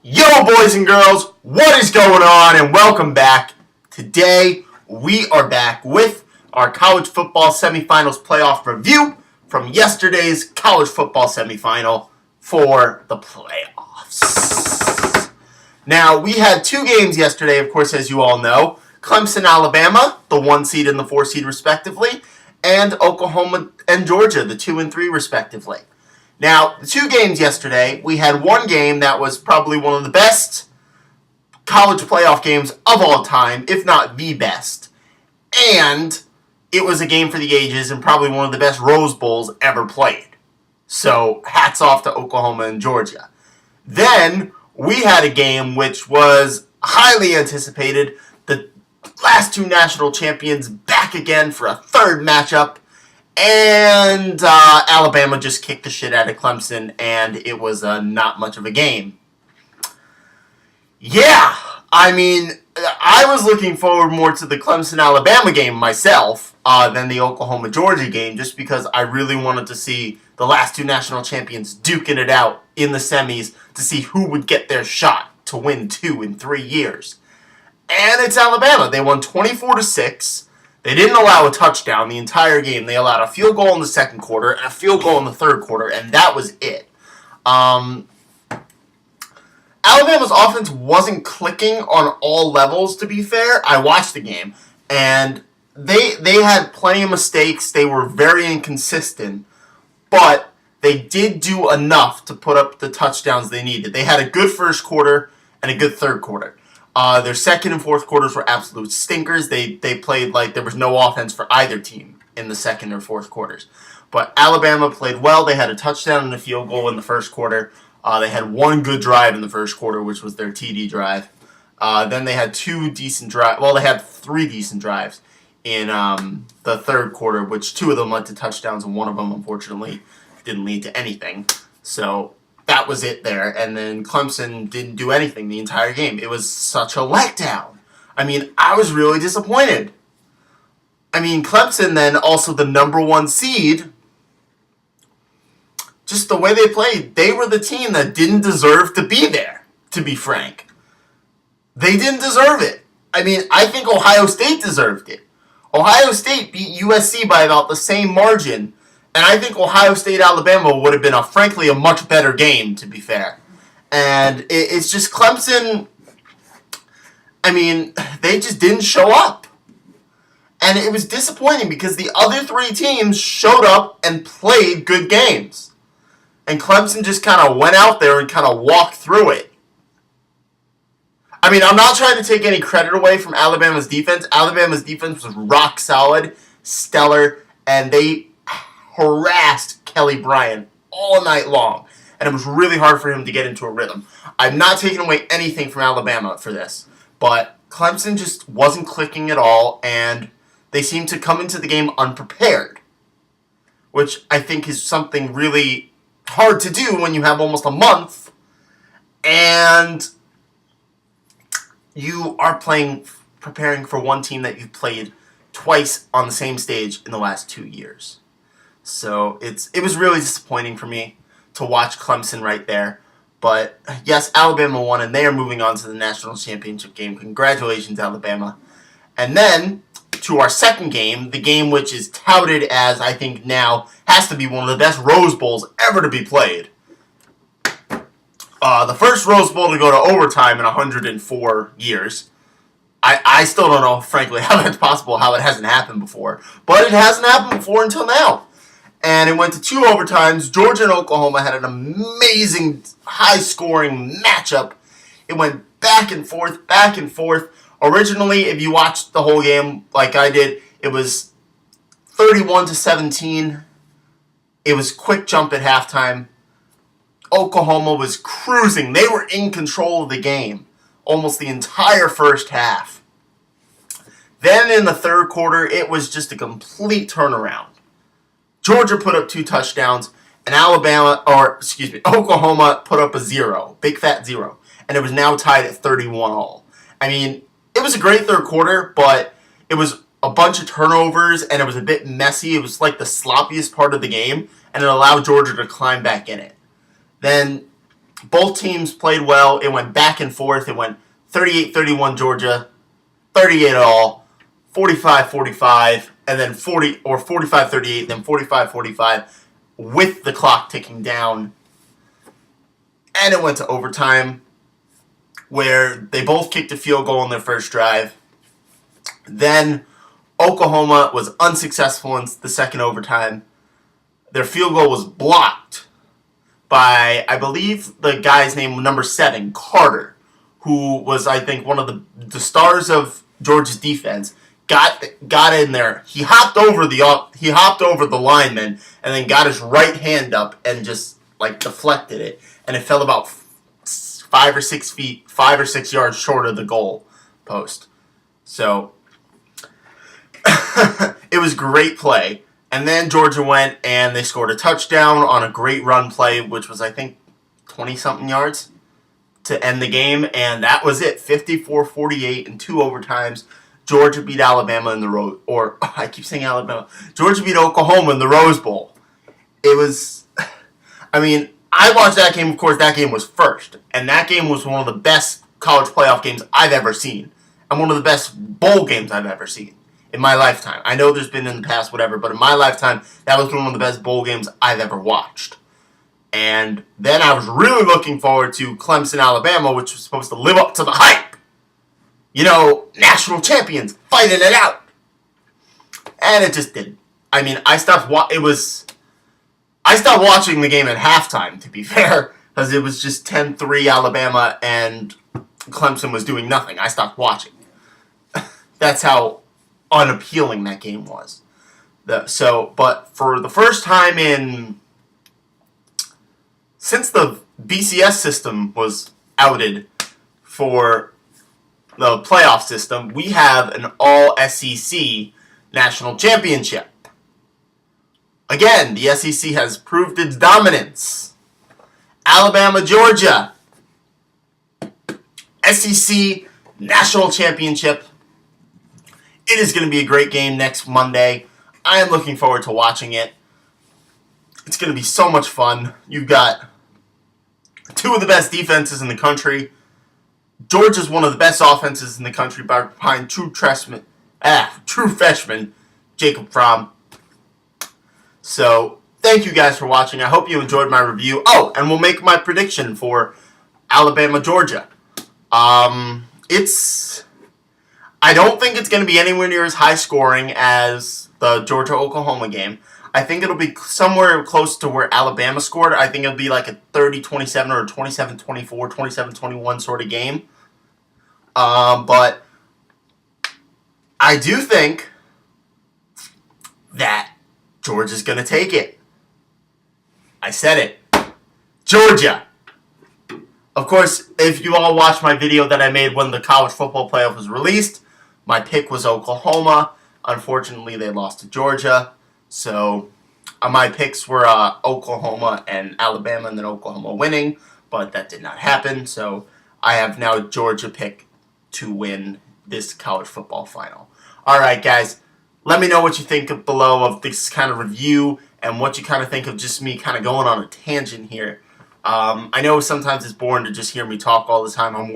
Yo, boys and girls, what is going on? And welcome back. Today, we are back with our college football semifinals playoff review from yesterday's college football semifinal for the playoffs. Now, we had two games yesterday, of course, as you all know. Clemson, Alabama, the 1 seed and the 4 seed respectively, and Oklahoma and Georgia, the 2 and 3 respectively. Now, the two games yesterday, we had one game that was probably one of the best college playoff games of all time, if not the best. And it was a game for the ages and probably one of the best Rose Bowls ever played. So, hats off to Oklahoma and Georgia. Then, we had a game which was highly anticipated. The last two national champions back again for a third matchup. And Alabama just kicked the shit out of Clemson, and it was not much of a game. Yeah, I mean, I was looking forward more to the Clemson-Alabama game myself than the Oklahoma-Georgia game, just because I really wanted to see the last two national champions duking it out in the semis to see who would get their shot to win 2 in 3 years. And it's Alabama. They won 24-6. They didn't allow a touchdown the entire game. They allowed a field goal in the second quarter and a field goal in the third quarter, and that was it. Alabama's offense wasn't clicking on all levels, to be fair. I watched the game, and they had plenty of mistakes. They were very inconsistent, but they did do enough to put up the touchdowns they needed. They had a good first quarter and a good third quarter. Their second and fourth quarters were absolute stinkers. They played like there was no offense for either team in the second or fourth quarters. But Alabama played well. They had a touchdown and a field goal in the first quarter. They had one good drive in the first quarter, which was their TD drive. Then they had two decent drives. Well, they had 3 decent drives in the third quarter, which 2 of them led to touchdowns, and one of them, unfortunately, didn't lead to anything. So that was it there. And then Clemson didn't do anything the entire game. It was such a letdown. I mean, I was really disappointed. I mean, Clemson then, also the number 1 seed, just the way they played, they were the team that didn't deserve to be there, to be frank. They didn't deserve it. I mean, I think Ohio State deserved it. Ohio State beat USC by about the same margin. And I think Ohio State-Alabama would have been, frankly, a much better game, to be fair. And it's just Clemson, I mean, they just didn't show up. And it was disappointing because the other 3 teams showed up and played good games. And Clemson just kind of went out there and kind of walked through it. I mean, I'm not trying to take any credit away from Alabama's defense. Alabama's defense was rock solid, stellar, and they harassed Kelly Bryant all night long, and it was really hard for him to get into a rhythm. I'm not taking away anything from Alabama for this, but Clemson just wasn't clicking at all, and they seemed to come into the game unprepared, which I think is something really hard to do when you have almost a month, and you are preparing for one team that you've played twice on the same stage in the last 2 years. So it was really disappointing for me to watch Clemson right there. But yes, Alabama won, and they are moving on to the national championship game. Congratulations, Alabama. And then to our second game, the game which is touted as, I think now, has to be one of the best Rose Bowls ever to be played. The first Rose Bowl to go to overtime in 104 years. I still don't know, frankly, how that's possible, how it hasn't happened before. But it hasn't happened before until now. And it went to 2 overtimes. Georgia and Oklahoma had an amazing, high-scoring matchup. It went back and forth, back and forth. Originally, if you watched the whole game like I did, it was 31-17. It was quick jump at halftime. Oklahoma was cruising. They were in control of the game almost the entire first half. Then in the third quarter, it was just a complete turnaround. Georgia put up 2 touchdowns, and Oklahoma put up a 0, big fat 0, and it was now tied at 31 all. I mean, it was a great third quarter, but it was a bunch of turnovers, and it was a bit messy. It was like the sloppiest part of the game, and it allowed Georgia to climb back in it. Then Both teams played well. It went back and forth. It went 38-31 Georgia, 38 all, 45-45, and then 45-38, then 45-45 with the clock ticking down. And it went to overtime where they both kicked a field goal in their first drive. Then Oklahoma was unsuccessful in the second overtime. Their field goal was blocked by, I believe, the guy's name, number 7, Carter, who was, I think, one of the stars of Georgia's defense. Got in there. He hopped over the lineman and then got his right hand up and just deflected it, and it fell about 5 or 6 yards short of the goal post. So it was great play. And then Georgia went and they scored a touchdown on a great run play, which was, I think, 20-something yards to end the game. And that was it. 54-48 in 2 overtimes. Georgia beat Alabama in the Rose... Or, I keep saying Alabama. Georgia beat Oklahoma in the Rose Bowl. It was... I mean, I watched that game. Of course, that game was first. And that game was one of the best college playoff games I've ever seen. And one of the best bowl games I've ever seen in my lifetime. I know there's been in the past, whatever, but in my lifetime, that was one of the best bowl games I've ever watched. And then I was really looking forward to Clemson, Alabama, which was supposed to live up to the hype. You know, national champions fighting it out. And it just didn't. I mean, I stopped watching the game at halftime, to be fair, because it was just 10-3 Alabama and Clemson was doing nothing. I stopped watching. That's how unappealing that game was. But for the first time since the BCS system was outed for the playoff system, we have an all-SEC national championship. Again, the SEC has proved its dominance. Alabama, Georgia. SEC national championship. It is going to be a great game next Monday. I am looking forward to watching it. It's going to be so much fun. You've got 2 of the best defenses in the country. Georgia's one of the best offenses in the country behind true freshman Jacob Fromm. So, thank you guys for watching. I hope you enjoyed my review. Oh, and we'll make my prediction for Alabama, Georgia. I don't think it's going to be anywhere near as high scoring as the Georgia-Oklahoma game. I think it'll be somewhere close to where Alabama scored. I think it'll be like a 30-27 or a 27-24, 27-21 sort of game. But I do think that Georgia's going to take it. I said it. Georgia. Of course, if you all watched my video that I made when the college football playoff was released, my pick was Oklahoma. Unfortunately, they lost to Georgia. So, my picks were Oklahoma and Alabama, and then Oklahoma winning. But that did not happen. So, I have now Georgia pick to win this college football final. Alright, guys. Let me know what you think below of this kind of review and what you kind of think of just me kind of going on a tangent here. I know sometimes it's boring to just hear me talk all the time. I'm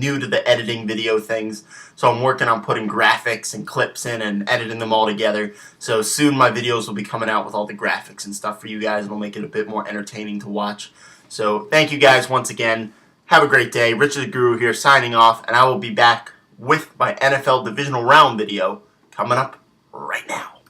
new to the editing video things, so I'm working on putting graphics and clips in and editing them all together. So soon my videos will be coming out with all the graphics and stuff for you guys, and it'll make it a bit more entertaining to watch. So thank you guys once again. Have a great day. Richard the Guru here signing off, and I will be back with my NFL Divisional Round video coming up right now.